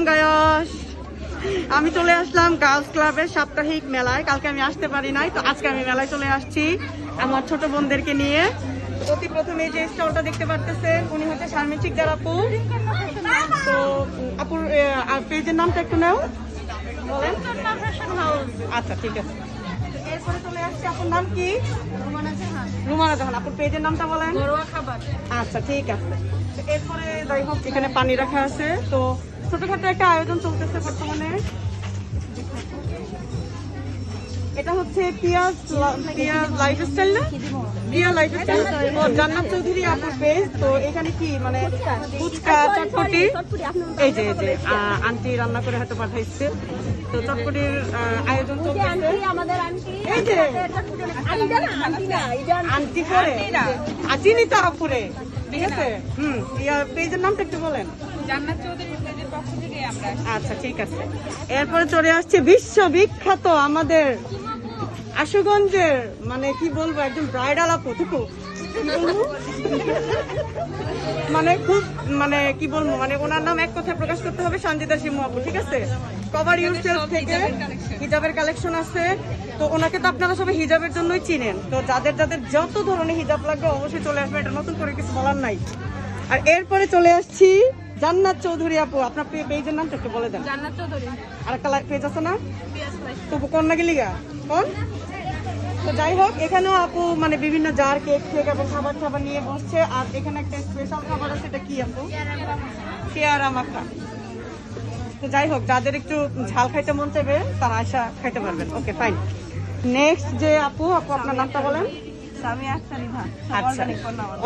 গায়স, আমি চলে আসলাম গার্লস ক্লাবের সাপ্তাহিক মেলায়। কালকে আমি আসতে পারি নাই, তো আজকে আমি মেলায় চলে আসছি আমার ছোট বোনদেরকে নিয়ে। অতি প্রথমে যে স্টলটা দেখতে পারতেছেন উনি হচ্ছে শারমিন শিকদার আপু। তো আপুর পেজের নামটা একটু নাও বলেন। আচ্ছা ঠিক আছে। এরপরে চলে আসছে, আপুর নাম কি? রুমানা জাহান। আপুর পেজের নামটা বলেন। আচ্ছা ঠিক আছে। এরপরে যাই হোক, এখানে পানি রাখা আছে। তো ছোটখাটো একটা আয়োজন চলতেছে বর্তমানে। এটা হচ্ছে পিয়াজ লাইফস্টাইল না, পিয়া লাইফস্টাইল, জান্নাত চৌধুরী আপুর পেজ। তো এখানে কি মানে ফুচকা চটপটি, এই যে আন্টি রান্না করে হয়তো পাঠাইছে। তো চটপটির আয়োজন চলতেছে। এই যে আন্টি করে চিনি তো আপুরে, ঠিক আছে। পেজের নামটা একটু বলেন। আচ্ছা ঠিক আছে। এরপরে চলে আসছে বিশ্ববিখ্যাত আমাদের আশুগঞ্জের, মানে কি বলবো, একদম ব্রাইডাল আপু টুকু, মানে খুব মানে কি বলবো, মানে ওনার নাম এক কথায় প্রকাশ করতে হবে, সঞ্জিতা শিমু আপু, ঠিক আছে। কভার ইউরসেলফ থেকে হিজাবের কালেকশন আছে। তো ওনাকে তো আপনারা সবাই হিজাবের জন্যই চিনেন। তো যাদের যাদের যত ধরনের হিজাব লাগবে অবশ্যই চলে আসবে, এটা নতুন করে কিছু বলার নাই। আর এরপরে চলে আসছি জান্নাত চৌধুরী আপু। আপনার পেজের নামটা একটু বলে দেন। জান্নাত চৌধুরী। আর একটা পেজ আছে না, তো কোন না গেলিগা কোন। তো যাই হোক, এখানেও আপু মানে বিভিন্ন জার কেক ফেক এবং খাবার খাবার নিয়ে বসছে। আর এখানে একটা স্পেশাল খাবার আছে, এটা কি আপু? পেয়ারা মাখা। তো যাই হোক, যাদের একটু ঝাল খাইতে মন চাইবে তারা আশা খাইতে পারবেন। Okay fine. নেক্সট যে আপু আপনার নামটা বলেন। আচ্ছা,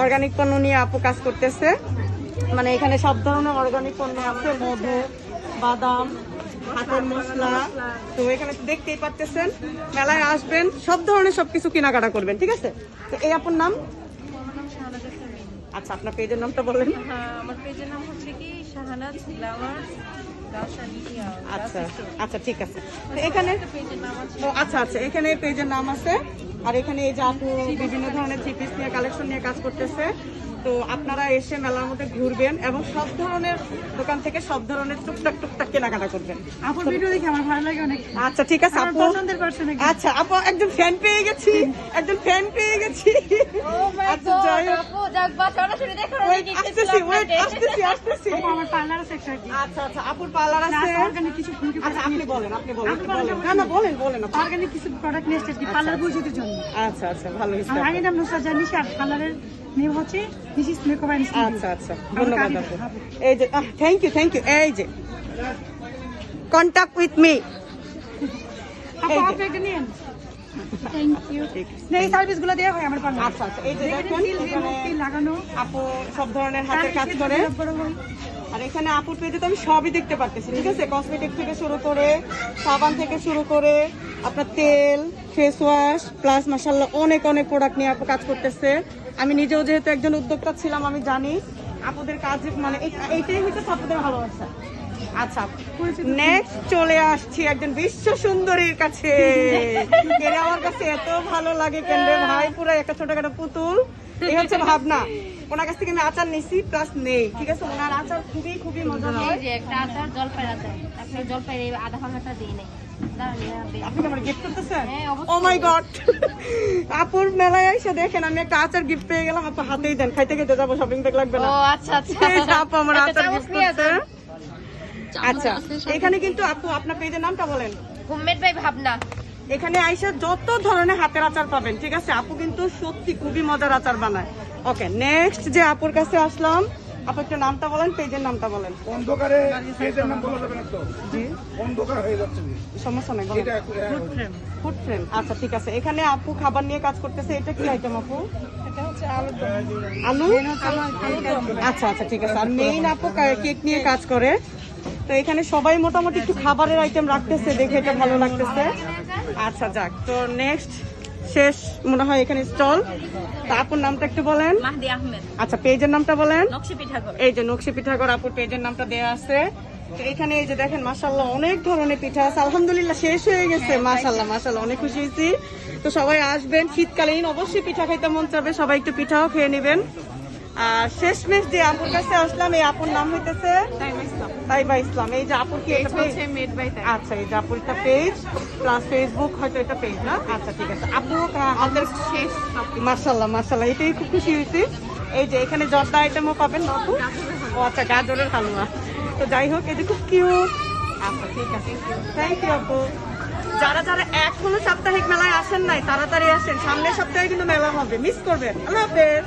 অর্গানিক পণ্য নিয়ে আপু কাজ করতেছে। মানে এখানে সব ধরনের অর্গানিক পণ্য আছে, মধু, বাদাম, হাতের মশলা। তো এখানে দেখতেই পাচ্ছেন, মেলায় আসবেন, সব ধরনের সবকিছু কেনাকাটা করবেন, ঠিক আছে। তো এই আপনার নাম? আচ্ছা, আপনার পেজের নামটা বললেন। আমার পেজের নাম হচ্ছে কি শাহানাজ গ্ল্যামার। আচ্ছা আচ্ছা ঠিক আছে। তো এখানে আচ্ছা আচ্ছা, এখানে পেজের নাম আছে। আর এখানে এই যে আপু বিভিন্ন ধরনের থ্রি পিস নিয়ে কালেকশন নিয়ে কাজ করতেছে। তো আপনারা এসে মেলার মধ্যে ঘুরবেন এবং সব ধরনের দোকান থেকে সব ধরনের টুকটাক টুকটাক কেনাকাটা করবেন। আপুর ভিডিও দেখে আমার ভালো লাগে অনেক। আচ্ছা ঠিক আছে আপু, পছন্দের পারছেন। আচ্ছা আপু, একজন ফ্যান পেয়ে গেছি, একজন ফ্যান পেয়ে গেছি। আচ্ছা যাই হোক, আপু যাকবা সরাসরি দেখো। আসতেছি, ওয়েট, আসতেছি। আমার পার্লার আছে একটা। আচ্ছা আচ্ছা, আপুর পার্লার আছে। অর্গানিক কিছু আচ্ছা আপনি বলেন, আপনি বলেন। না না, বলেন বলেন। অর্গানিক কিছু প্রোডাক্ট নিয়ে এসেছি পার্লার বুঝিতে জন্য। আচ্ছা আচ্ছা, ভালো হয়েছে। আমার আগের নাম নুসরাত জাহান নিশি, আর পার্লারের নেম হচ্ছে নিশিস মেকওভার স্টুডিও। আচ্ছা আচ্ছা, ধন্যবাদ আপু। এই যে থ্যাংক ইউ থ্যাংক ইউ। এই যে কন্টাক্ট উইথ মি। আপু আপনি এটা নিন। Thank you. এই সার্ভিসগুলো দেওয়া হয় আমার পার্লার। আচ্ছা আচ্ছা, এই যে দেখেন এখানে লাগানো আপু সব ধরনের হাতের কাজ করে। আর এখানে আপুর পেজে তো আমি সবই দেখতে পারতেছি, ঠিক আছে। কসমেটিক থেকে শুরু করে, সাবান থেকে শুরু করে, আপনার তেল, ফেস ওয়াশ, প্লাস মাশাআল্লাহ অনেক অনেক প্রোডাক্ট নিয়ে আপু কাজ করতেছে। আমি নিজেও যেহেতু একজন উদ্যোক্তা ছিলাম, আমি জানি আপুদের কাজ মানে এইটাই হচ্ছে আপুদের ভালোবাসা। আচ্ছা, নেক্সট চলে আসছি একজন বিশ্ব সুন্দরীর কাছে। এরা আমার কাছে এত ভালো লাগে কেন রে ভাই, পুরো একটা ছোটখাটো পুতুল। এই হচ্ছে ভাবনা। ওনার কাছ থেকে আমি আচার নিছি প্লাস নেই, ঠিক আছে। ওনার আচার খুবই খুবই মজা হয়। এই যে একটা আচার জলপাই আচার, আপনি জলপাই আধা ভাঙাটা দিই নাই। আপনি কি আমার গিফট করতেছেন? হ্যাঁ, ও মাই গড। আপুর মেলায় এসে দেখেন আমি একটা আচার গিফট পেয়ে গেলাম। আপু হাতেই দেন, খাইতে খেতে যাবো, শপিং ব্যাগ লাগবে না। ও আচ্ছা আচ্ছা, এই যে আপু আমার আচার গিফট করছে। আচ্ছা, এখানে কিন্তু আপু আপনার পেজের নামটা বলেন। হোমমেড বাই ভাবনা। এখানে আইসা যত ধরনের হাতের আচার পাবেন, ঠিক আছে। আপু কিন্তু সত্যি খুবই মজার আচার বানায়। ওকে, নেক্সট যে আপুর কাছে আসলাম, আপু একটু নামটা বলেন, পেজের নামটা বলেন। অন্ধকারে পেজের নাম বলা যাবে না তো? জি, অন্ধকার হয়ে যাচ্ছে। সমস্যা নাই, বলেন। Food frame. আচ্ছা ঠিক আছে। এখানে আপু খাবার নিয়ে কাজ করতেছে। এটা কি আইটেম আপু? এটা হচ্ছে আলু। আচ্ছা আচ্ছা ঠিক আছে। আর মেইন আপু কেক নিয়ে কাজ করে। তো এখানে সবাই মোটামুটি একটু খাবারের আইটেম রাখতেছে, দেখে এটা ভালো লাগতেছে। আচ্ছা যাক, তো নেক্সট শেষ মনে হয় এখানে স্টল। তা আপুর নামটা একটু বলেন। মাহদি আহমেদ। আচ্ছা, পেজের নামটা বলেন। নকশি পিঠাঘর। এই যে নকশি পিঠাঘর, আপুর পেজের নামটা দেয়া আছে। তো এখানে এই যে দেখেন মাশাআল্লাহ অনেক ধরনের পিঠা আছে। আলহামদুলিল্লাহ শেষ হয়ে গেছে। মাশাআল্লাহ মাশাআল্লাহ, অনেক খুশি হয়েছি। তো সবাই আসবেন, শীতকালীন অবশ্যই পিঠা খাইতে মন চাবে, সবাই একটু পিঠাও খেয়ে নেবেন। আর শেষমেশ যে আপুর কাছে আসলাম, এই আপুর নাম হইতেছে তাইবা ইসলাম। এই যে আপুর কি এটা পেজ? মেড বাই আচ্ছা, এই যে আপুর একটা পেজ প্লাস ফেসবুক, হয়তো এটা পেজ না? আচ্ছা ঠিক আছে আপু, হাতের শেষ সব মাশাআল্লাহ মাশাআল্লাহ, এটাই খুব খুশি হয়েছি। এই যে এখানে জর্দা আইটেমও পাবেন না আপু? ও আচ্ছা, গাজরের হালুয়া। তো যাই হোক, এই যে খুব কিউট। আচ্ছা ঠিক আছে, থ্যাংক ইউ আপু। যারা যারা এখনো সাপ্তাহিক মেলায় আসেন নাই, তাড়াতাড়ি আসেন, সামনের সপ্তাহে কিন্তু মেলা হবে, মিস করবেন। আল্লাহ হাফেজ।